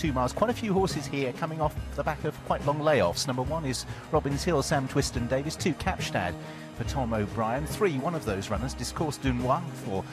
2 miles. Quite a few horses here coming off the back of quite long layoffs. Number 1 is Robinshill, Sam Twiston-Davies. 2, Capstad for Tom O'Brien. 3, one of those runners, Discourse du Noir for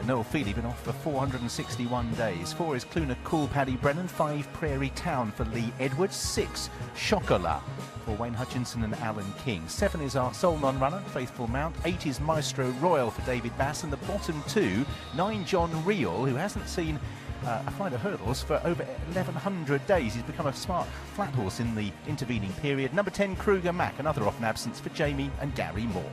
Noel Feely, been off for 461 days. 4 is Cluna Cool, Paddy Brennan. 5, Prairie Town for Lee Edwards. 6, Chocala for Wayne Hutchinson and Alan King. 7 is our sole non-runner, Faithful Mount. 8 is Maestro Royal for David Bass. And the bottom 2, 9, John Reel, who hasn't seen a flight of hurdles for over 1,100 days. He's become a smart flat horse in the intervening period. Number 10, Kruger Mac, another off in absence for Jamie and Gary Moore.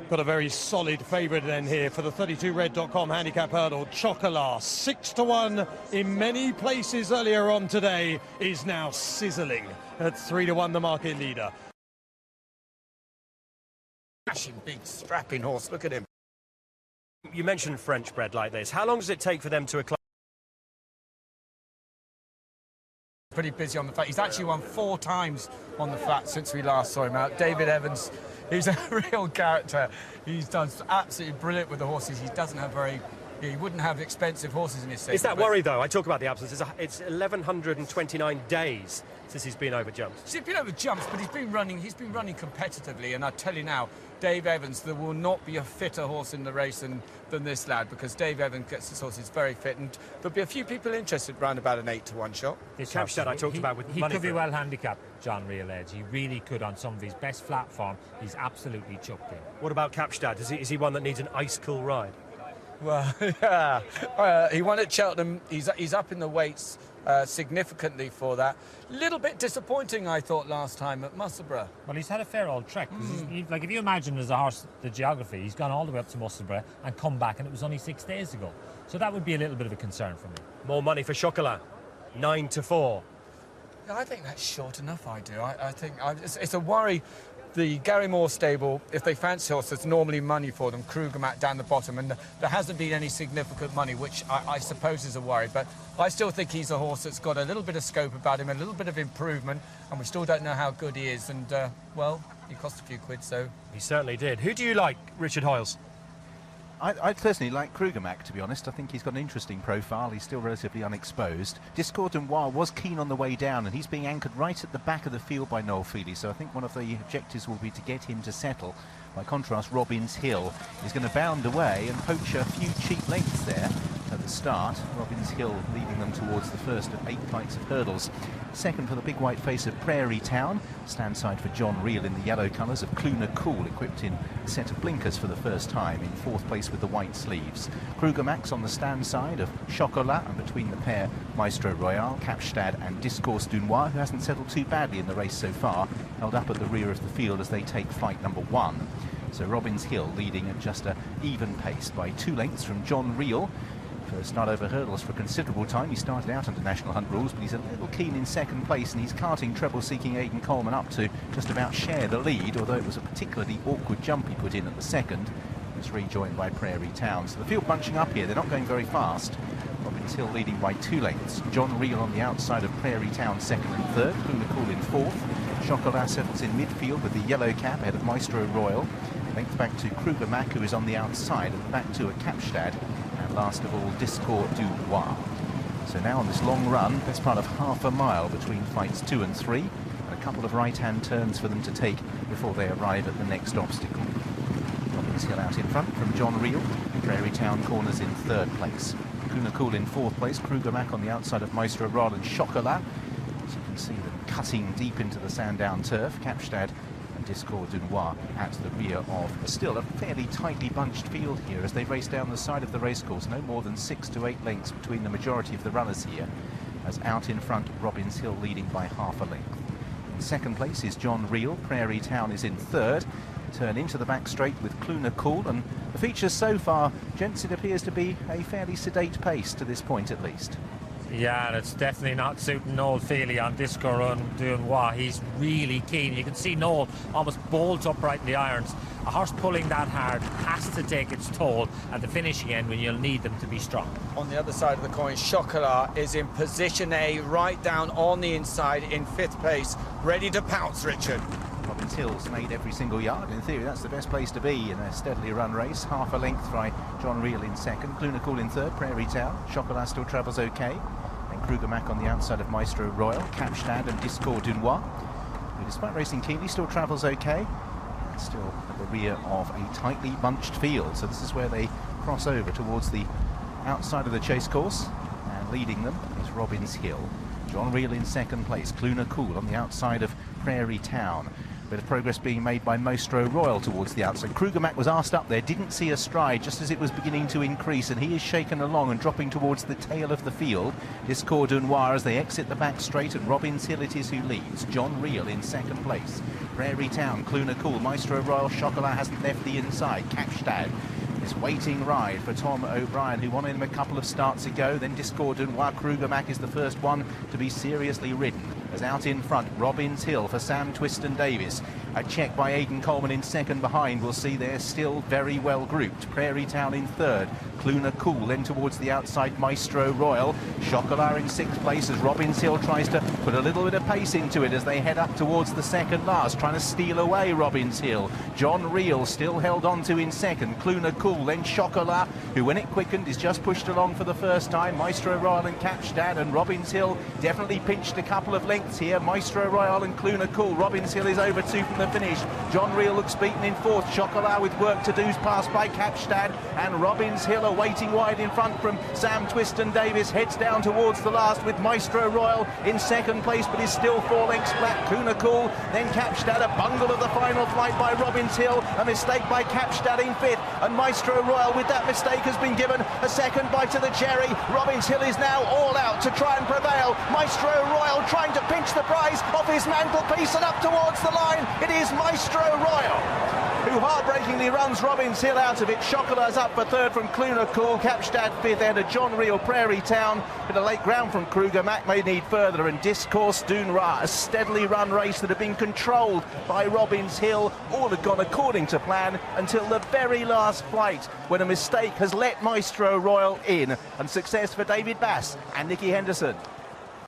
Got a very solid favourite then here for the 32red.com handicap hurdle. Chocala, 6-1 in many places earlier on today, is now sizzling at 3-1, the market leader. Big strapping horse, look at him. You mentioned French bred like this. How long does it take for them to acclimate? Pretty busy on the flat. He's actually won 4 times on the flat since we last saw him out. David Evans, he's a real character. He's done absolutely brilliant with the horses. He doesn't have he wouldn't have expensive horses in his stable. Is that worry, though? I talk about the absence. It's 1,129 days since he's been over jumps. He's been over jumps, but he's been running competitively. And I tell you now, Dave Evans, there will not be a fitter horse in the race than this lad, because Dave Evans gets his horses very fit, and there'll be a few people interested round about an 8-1 shot. Capstad I talked about with he money. He could be well handicapped, John Reel Edge. He really could on some of his best flat form. He's absolutely chucked in. What about Capstad? Is he one that needs an ice-cool ride? Well, yeah. He won at Cheltenham. He's up in the weights significantly for that. Little bit disappointing, I thought, last time at Musselburgh. Well, he's had a fair old trek. Like, if you imagine as a horse the geography, he's gone all the way up to Musselburgh and come back, and it was only 6 days ago. So that would be a little bit of a concern for me. More money for Chocala, 9-4. I think that's short enough, I do. I think it's a worry. The Gary Moore stable, if they fancy horse, there's normally money for them. Kruger Mac down the bottom, and there hasn't been any significant money, which I suppose is a worry. But I still think he's a horse that's got a little bit of scope about him, a little bit of improvement, and we still don't know how good he is. And, well, he cost a few quid, so... He certainly did. Who do you like, Richard Hoyles? I personally like Kruger Mac, to be honest. I think he's got an interesting profile. He's still relatively unexposed. Discourse du Noir was keen on the way down, and he's being anchored right at the back of the field by Noel Feely, so I think one of the objectives will be to get him to settle. By contrast, Robinshill is going to bound away and poach a few cheap lengths there at the start. Robinshill leading them towards the first of 8 flights of hurdles. Second for the big white face of Prairie Town. Stand side for John Reel in the yellow colours of Cluna Cool, equipped in a set of blinkers for the first time, in 4th place with the white sleeves. Kruger Max on the stand side of Chocala, and between the pair, Maestro Royal, Capstad and Discourse du Noir, who hasn't settled too badly in the race so far, held up at the rear of the field as they take flight number 1. So Robinshill leading at just an even pace by 2 lengths from John Reel. First not over hurdles for a considerable time. He started out under National Hunt rules, but he's a little keen in 2nd place, and he's carting treble-seeking Aidan Coleman up to just about share the lead, although it was a particularly awkward jump he put in at the 2nd. It's rejoined by Prairie Town. So the field bunching up here. They're not going very fast. Robinshill leading by 2 lengths. John Reel on the outside of Prairie Town, 2nd and 3rd. Cluna Cool in 4th. Chocolat settles in midfield with the yellow cap ahead of Maestro Royal. Length back to Kruger Mac, who is on the outside, and back to a Capstad. And last of all, Discourse du Noir. So now on this long run, best part of half a mile between flights 2 and 3, and a couple of right-hand turns for them to take before they arrive at the next obstacle. Robinshill out in front from John Reel. Prairie Town corners in 3rd place. Cluna Cool in 4th place. Kruger Mac on the outside of Maestro Royal and Chocala. As you can see them cutting deep into the Sandown turf. Capstad and Discourse du Noir at the rear of still a fairly tightly bunched field here as they race down the side of the racecourse. No more than 6 to 8 lengths between the majority of the runners here, as out in front Robinshill leading by half a length. In 2nd place is John Reel. Prairie Town is in 3rd. Turn into the back straight with Cluna Cool, and the features so far, gents, it appears to be a fairly sedate pace to this point at least. Yeah, and it's definitely not suiting Noel Feely on Discourse du Noir. He's really keen. You can see Noel almost bolt upright in the irons. A horse pulling that hard has to take its toll at the finishing end when you'll need them to be strong. On the other side of the coin, Chocala is in position A, right down on the inside in 5th place, ready to pounce, Richard. Hill's made every single yard. In theory, that's the best place to be in a steadily run race. Half a length by John Reel in second, Clunical in third, Prairie Town. Chocala still travels okay. And Kruger Mac on the outside of Maestro Royal, Capstad and Discord Dunois. Who, despite racing keenly, still travels okay. And still at the rear of a tightly bunched field. So this is where they cross over towards the outside of the chase course. And leading them is Robinshill. John Reel in second place, Clunical on the outside of Prairie Town. Bit of progress being made by Maestro Royal towards the outside. Kruger Mac was asked up there, didn't see a stride just as it was beginning to increase, and he is shaken along and dropping towards the tail of the field. Discord Dunois as they exit the back straight, and Robinshill it is who leads. John Reel in second place. Prairie Town, Clunical, Maestro Royal, Chocala hasn't left the inside. Capstad is waiting ride for Tom O'Brien, who won him a couple of starts ago. Then Discord Dunois. Kruger Mac is the first one to be seriously ridden. As out in front, Robinshill for Sam Twiston Davis. A check by Aidan Coleman in second behind. We'll see they're still very well grouped. Prairie Town in third. Clunical then towards the outside, Maestro Royal. Chocala in sixth place as Robinshill tries to put a little bit of pace into it as they head up towards the second last, trying to steal away Robinshill. John Reel still held on to in second. Clunical, then Chocala, who when it quickened is just pushed along for the first time. Maestro Royal and Capstad, and Robinshill definitely pinched a couple of lengths here. Maestro Royal and Clunical. Robinshill is over two from the finish. John Reel looks beaten in fourth. Chocala with work to do's passed by Capstad, and Robinshill waiting wide in front from Sam Twiston Davis. Heads down towards the last with Maestro Royal in second place, but is still 4 lengths back. Clunical, then Capstad. A bungle of the final flight by Robinshill. A mistake by Capstad in fifth, and Maestro Royal with that mistake has been given a second bite of the cherry. Robinshill is now all out to try and prevail. Maestro Royal trying to pinch the prize off his mantelpiece and up towards the line. It is Maestro Royal who heartbreakingly runs Robinshill out of it. Chocala's up for third from Clunical, Capstad fifth, and a John Reel Prairie Town. Bit of late ground from Kruger Mac may need further, and Discourse Dunois, a steadily run race that had been controlled by Robinshill. All had gone according to plan until the very last flight, when a mistake has let Maestro Royal in, and success for David Bass and Nicky Henderson.